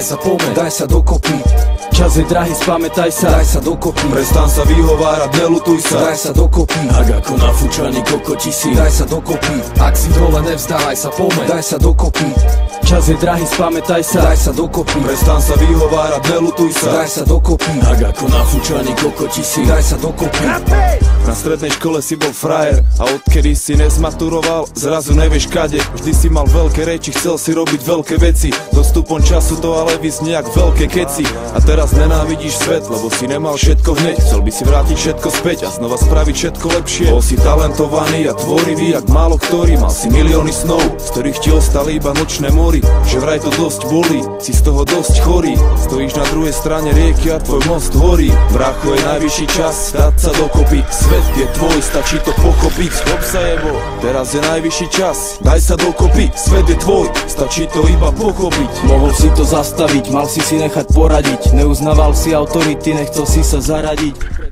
sa, poďme, daj sa dokopy. Čas je drahý, spamätaj sa, daj sa dokopy. Prestan sa vyhovárať, nelutuj sa, daj sa dokopy. Ak ako nafúčaný kokoti si, daj sa dokopy. Ak si dole, nevzdávaj sa, poďme, daj sa dokopy. Čas je drahý, spamätaj sa, daj sa dokopy. Prestan sa vyhovárať, nelutuj sa, daj sa dokopy. Ak ako nafúčaný kokoti si, daj sa dokopy. Na strednej škole si bol frajer a odkedy si nezmaturoval, zrazu nevieš kade. Vždy si mal veľké reči, chcel si robiť veľké veci. Dostupom času to ale vyznie jak veľké keci. A teraz nenávidíš svet, lebo si nemal všetko hneď. Chcel by si vrátiť všetko späť a znova spraviť všetko lepšie. Bol si talentovaný a tvorivý jak málo ktorý. Mal si milióny snov, z ktorých ti ostali iba nočné mory. Že vraj to dosť bolí, si z toho dosť chorý. Stojíš na druhej strane rieky a tvoj most horí. Brácho, je najvyšší čas dať sa dokopy. Svet je tvoj, stačí to pochopiť. Stop sa jebo, teraz je najvyšší čas, daj sa dokopy. Svet je tvoj, stačí to iba pochopiť. Mohol si to zastaviť, mal si nechať poradiť. Neuznával si autority, nechcel si sa zaradiť.